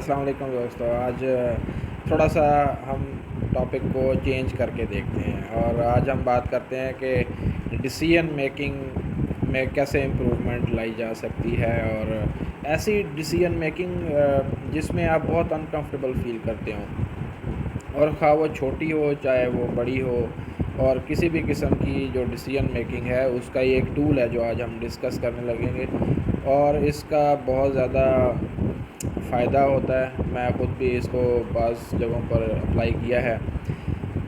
السلام علیکم دوستو. آج تھوڑا سا ہم ٹاپک کو چینج کر کے دیکھتے ہیں اور آج ہم بات کرتے ہیں کہ ڈیسیژن میکنگ میں کیسے امپروومنٹ لائی جا سکتی ہے، اور ایسی ڈیسیژن میکنگ جس میں آپ بہت انکمفرٹیبل فیل کرتے ہوں، اور خواہ وہ چھوٹی ہو چاہے وہ بڑی ہو، اور کسی بھی قسم کی جو ڈیسیژن میکنگ ہے اس کا یہ ایک ٹول ہے جو آج ہم ڈسکس کرنے لگیں گے، اور اس کا بہت زیادہ فائدہ ہوتا ہے. میں خود بھی اس کو بعض جگہوں پر اپلائی کیا ہے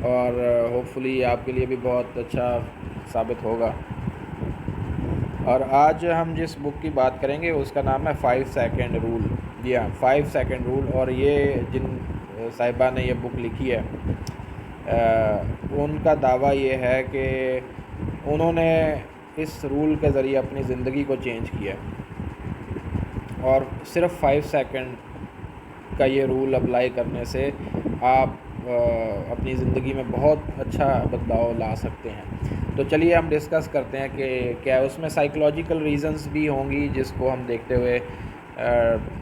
اور ہوپ فلی آپ کے لیے بھی بہت اچھا ثابت ہوگا. اور آج ہم جس بک کی بات کریں گے اس کا نام ہے 5 سیکنڈ رول. جی ہاں، 5 سیکنڈ رول. اور یہ جن صاحبہ نے یہ بک لکھی ہے ان کا دعویٰ یہ ہے کہ انہوں نے اس رول کے ذریعے اپنی زندگی کو چینج کیا، اور صرف 5 سیکنڈ کا یہ رول اپلائی کرنے سے آپ اپنی زندگی میں بہت اچھا بدلاؤ لا سکتے ہیں. تو چلیے ہم ڈسکس کرتے ہیں کہ کیا اس میں سائیکلوجیکل ریزنز بھی ہوں گی جس کو ہم دیکھتے ہوئے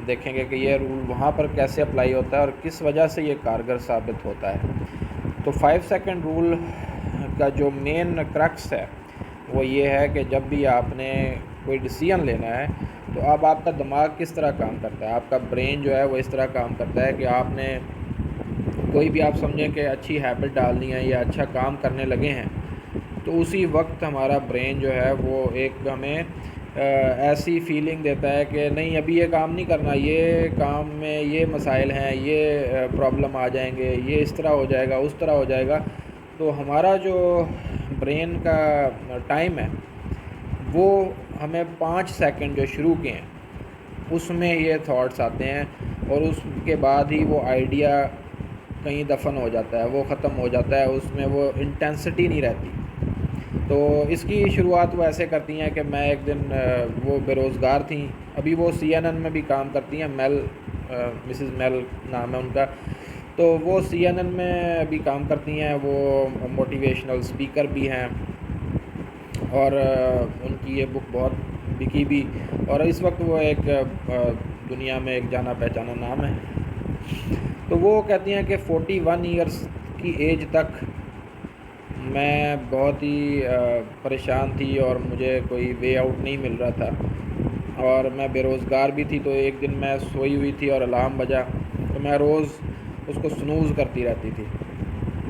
دیکھیں گے کہ یہ رول وہاں پر کیسے اپلائی ہوتا ہے اور کس وجہ سے یہ کارگر ثابت ہوتا ہے. تو 5 سیکنڈ رول کا جو مین کرکس ہے وہ یہ ہے کہ جب بھی آپ نے کوئی ڈیسیژن لینا ہے تو اب آپ کا دماغ کس طرح کام کرتا ہے، آپ کا برین جو ہے وہ اس طرح کام کرتا ہے کہ آپ نے کوئی بھی آپ سمجھیں کہ اچھی ہیبٹ ڈالنی ہے یا اچھا کام کرنے لگے ہیں، تو اسی وقت ہمارا برین جو ہے وہ ایک ہمیں ایسی فیلنگ دیتا ہے کہ نہیں ابھی یہ کام نہیں کرنا، یہ کام میں یہ مسائل ہیں، یہ پرابلم آ جائیں گے، یہ اس طرح ہو جائے گا، اس طرح ہو جائے گا. تو ہمارا جو برین کا ٹائم ہے وہ ہمیں 5 سیکنڈ جو شروع کے ہیں اس میں یہ تھاٹس آتے ہیں، اور اس کے بعد ہی وہ آئیڈیا کہیں دفن ہو جاتا ہے، وہ ختم ہو جاتا ہے، اس میں وہ انٹینسٹی نہیں رہتی. تو اس کی شروعات وہ ایسے کرتی ہیں کہ میں ایک دن وہ بے روزگار تھیں، ابھی وہ CNN میں بھی کام کرتی ہیں، مسز میل نام ہے ان کا. تو وہ CNN میں بھی کام کرتی ہیں، وہ موٹیویشنل اسپیکر بھی ہیں، اور ان کی یہ بک بہت بکی بھی، اور اس وقت وہ ایک دنیا میں ایک جانا پہچانا نام ہے. تو وہ کہتی ہیں کہ 41 ایئرس کی ایج تک میں بہت ہی پریشان تھی اور مجھے کوئی وے آؤٹ نہیں مل رہا تھا، اور میں بے روزگار بھی تھی. تو ایک دن میں سوئی ہوئی تھی اور الارم بجا، تو میں روز اس کو سنوز کرتی رہتی تھی.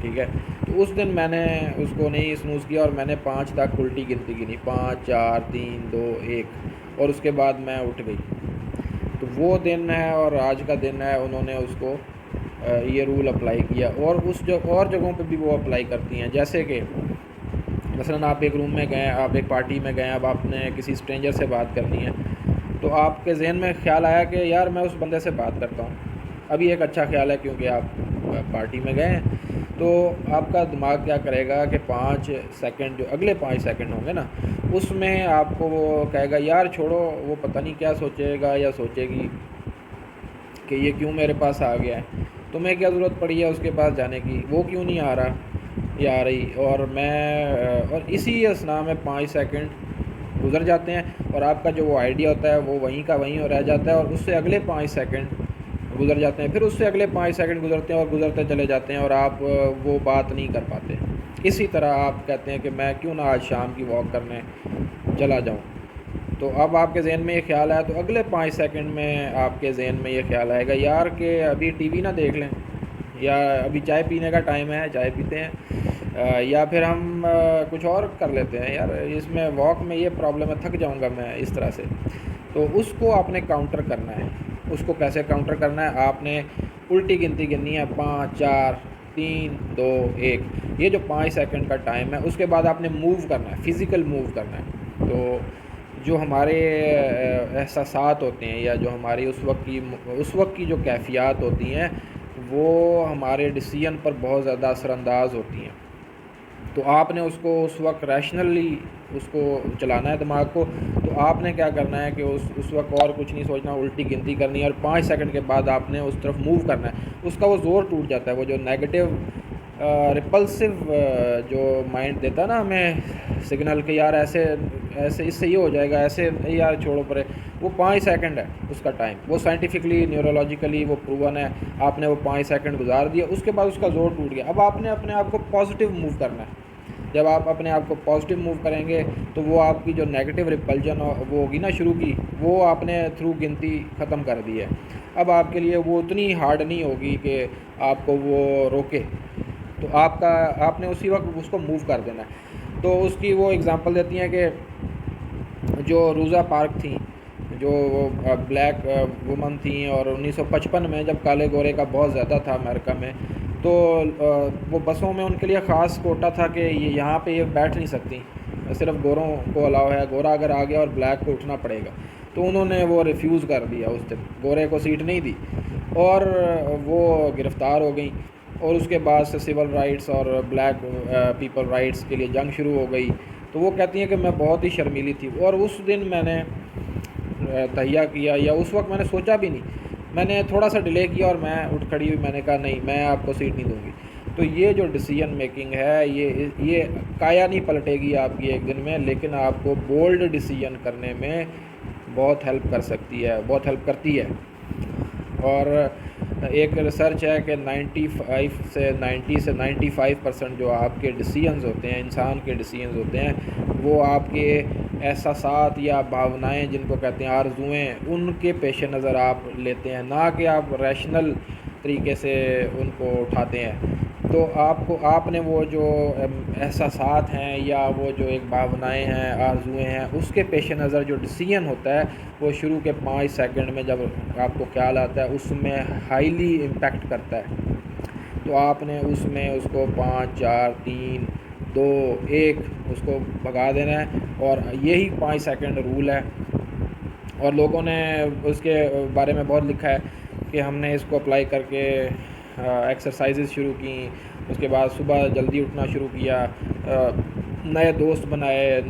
ٹھیک ہے، تو اس دن میں نے اس کو نہیں سنوز کیا اور میں نے 5 تک الٹی گنتی گنی، 5 4 3 2 1، اور اس کے بعد میں اٹھ گئی. تو وہ دن ہے اور آج کا دن ہے، انہوں نے اس کو یہ رول اپلائی کیا، اور اور جگہوں پہ بھی وہ اپلائی کرتی ہیں. جیسے کہ مثلاً آپ ایک روم میں گئے، آپ ایک پارٹی میں گئے، اب آپ نے کسی اسٹرینجر سے بات کرنی ہے، تو آپ کے ذہن میں خیال آیا کہ یار میں اس بندے سے بات کرتا ہوں. ابھی ایک اچھا خیال ہے کیونکہ آپ پارٹی میں گئے ہیں. تو آپ کا دماغ کیا کرے گا کہ 5 سیکنڈ جو اگلے 5 سیکنڈ ہوں گے نا، اس میں آپ کو وہ کہے گا یار چھوڑو، وہ پتہ نہیں کیا سوچے گا یا سوچے گی کہ یہ کیوں میرے پاس آ گیا ہے، تمہیں کیا ضرورت پڑی ہے اس کے پاس جانے کی، وہ کیوں نہیں آ رہا یا آ رہی. اور اسی اسنا میں 5 سیکنڈ گزر جاتے ہیں، اور آپ کا جو وہ آئیڈیا ہوتا ہے وہ وہیں کا وہیں رہ جاتا ہے، اور اس سے اگلے 5 سیکنڈ گزر جاتے ہیں، پھر اس سے اگلے 5 سیکنڈ گزرتے ہیں اور گزرتے چلے جاتے ہیں، اور آپ وہ بات نہیں کر پاتے. اسی طرح آپ کہتے ہیں کہ میں کیوں نہ آج شام کی واک کرنے چلا جاؤں. تو اب آپ کے ذہن میں یہ خیال آیا، تو اگلے 5 سیکنڈ میں آپ کے ذہن میں یہ خیال آئے گا یار کہ ابھی ٹی وی نہ دیکھ لیں، یا ابھی چائے پینے کا ٹائم ہے، چائے پیتے ہیں، یا پھر ہم کچھ اور کر لیتے ہیں، یار اس میں واک میں یہ پرابلم ہے، تھک جاؤں گا میں اس طرح سے. تو اس کو آپ نے کاؤنٹر کرنا ہے. اس کو کیسے کاؤنٹر کرنا ہے؟ آپ نے الٹی گنتی گننی ہے، 5 4 3 2 1. یہ جو 5 سیکنڈ کا ٹائم ہے اس کے بعد آپ نے موو کرنا ہے، فزیکل موو کرنا ہے. تو جو ہمارے احساسات ہوتے ہیں یا جو ہماری اس وقت کی جو کیفیات ہوتی ہیں وہ ہمارے ڈیسیژن پر بہت زیادہ اثر انداز ہوتی ہیں. تو آپ نے اس کو اس وقت ریشنلی اس کو چلانا ہے دماغ کو. تو آپ نے کیا کرنا ہے کہ اس وقت اور کچھ نہیں سوچنا، الٹی گنتی کرنی ہے، اور 5 سیکنڈ کے بعد آپ نے اس طرف موو کرنا ہے. اس کا وہ زور ٹوٹ جاتا ہے، وہ جو نیگیٹو ریپلسو جو مائنڈ دیتا ہے نا ہمیں سگنل کہ یار ایسے ایسے اس سے یہ ہو جائے گا، ایسے یار چھوڑو پرے، وہ 5 سیکنڈ ہے اس کا ٹائم، وہ سائنٹیفکلی نیورولوجیکلی وہ پروون ہے، آپ نے وہ 5 سیکنڈ گزار دیا، اس کے بعد اس کا زور ٹوٹ گیا۔ اب آپ نے اپنے آپ کو پازیٹیو موو کرنا ہے۔ جب آپ اپنے آپ کو پازیٹیو موو کریں گے تو وہ آپ کی جو نیگیٹو ریپلجن وہ ہوگی نا شروع کی، وہ آپ نے تھرو گنتی ختم کر دی ہے۔ اب آپ کے لیے وہ اتنی ہارڈ نہیں ہوگی کہ آپ کو وہ روکے، تو آپ نے اسی وقت اس کو موو کر دینا ہے۔ تو اس کی وہ اگزامپل دیتی ہیں کہ جو روزا پارک تھیں، جو وہ بلیک وومن تھیں، اور 1955 میں جب کالے گورے کا بہت زیادہ تھا امریکہ میں، تو وہ بسوں میں ان کے لیے خاص کوٹا تھا کہ یہاں پہ یہ بیٹھ نہیں سکتی، صرف گوروں کو الاؤ ہے، گورا اگر آ گیا اور بلیک کو اٹھنا پڑے گا۔ تو انہوں نے وہ ریفیوز کر دیا، اس دن گورے کو سیٹ نہیں دی، اور وہ گرفتار ہو گئیں، اور اس کے بعد سے سول رائٹس اور بلیک پیپل رائٹس کے لیے جنگ شروع ہو گئی۔ تو وہ کہتی ہیں کہ میں بہت ہی شرمیلی تھی، اور اس دن میں نے تہیہ کیا، یا اس وقت میں نے سوچا بھی نہیں، میں نے تھوڑا سا ڈیلے کیا اور میں اٹھ کھڑی ہوئی، میں نے کہا نہیں، میں آپ کو سیٹ نہیں دوں گی۔ تو یہ جو ڈیسیژن میکنگ ہے، یہ کایا نہیں پلٹے گی آپ کی ایک دن میں، لیکن آپ کو بولڈ ڈیسیژن کرنے میں بہت ہیلپ کر سکتی ہے، بہت ہیلپ کرتی ہے۔ اور ایک ریسرچ ہے کہ 90 سے 95% جو آپ کے ڈیسیژنز ہوتے ہیں، انسان کے ڈیسیژنز ہوتے ہیں، وہ آپ کے احساسات یا بھاونائیں جن کو کہتے ہیں آرزوئیں، ان کے پیش نظر آپ لیتے ہیں، نہ کہ آپ ریشنل طریقے سے ان کو اٹھاتے ہیں۔ تو آپ نے وہ جو احساسات ہیں یا وہ جو ایک بھاونائیں ہیں، آرزوئیں ہیں، اس کے پیش نظر جو ڈیسیژن ہوتا ہے، وہ شروع کے 5 سیکنڈ میں جب آپ کو خیال آتا ہے، اس میں ہائیلی امپیکٹ کرتا ہے۔ تو آپ نے اس میں اس کو 5 4 3 2 1 اس کو بھگا دینا ہے، اور یہی 5 سیکنڈ رول ہے۔ اور لوگوں نے اس کے بارے میں بہت لکھا ہے کہ ہم نے اس کو اپلائی کر کے ایکسرسائزز شروع کیں، اس کے بعد صبح جلدی اٹھنا شروع کیا، نئے دوست بنائے،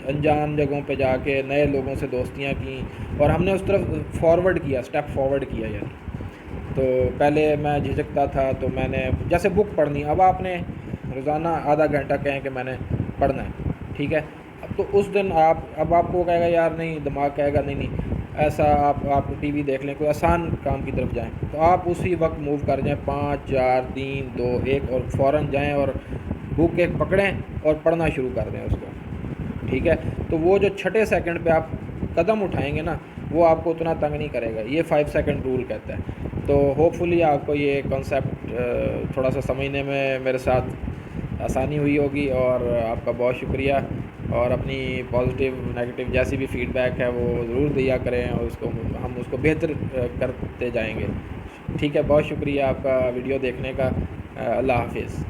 انجان جگہوں پہ جا کے نئے لوگوں سے دوستیاں کیں، اور ہم نے اس طرف فارورڈ کیا، اسٹیپ فارورڈ کیا یعنی۔ تو پہلے میں جھجکتا تھا، تو میں نے جیسے بک پڑھنی، اب آپ نے روزانہ آدھا گھنٹہ کہیں کہ میں نے پڑھنا ہے، ٹھیک ہے۔ اب تو اس دن اب آپ کو کہے گا یار نہیں، دماغ کہے گا نہیں نہیں ایسا، آپ ٹی وی دیکھ لیں، کوئی آسان کام کی طرف جائیں، تو آپ اسی وقت موو کر جائیں، 5 4 3 2 1 اور فوراً جائیں اور بک ایک پکڑیں اور پڑھنا شروع کر دیں اس کو، ٹھیک ہے۔ تو وہ جو چھٹے سیکنڈ پہ آپ قدم اٹھائیں گے نا، وہ آپ کو اتنا تنگ نہیں کرے گا، یہ 5 سیکنڈ رول کہتا ہے۔ تو ہوپ فلی آپ کو یہ کنسیپٹ تھوڑا سا سمجھنے میں میرے ساتھ آسانی ہوئی ہوگی، اور آپ کا بہت شکریہ، اور اپنی پازیٹیو نیگیٹو جیسی بھی فیڈ بیک ہے وہ ضرور دیا کریں، اور ہم اس کو بہتر کرتے جائیں گے، ٹھیک ہے۔ بہت شکریہ آپ کا ویڈیو دیکھنے کا، اللہ حافظ۔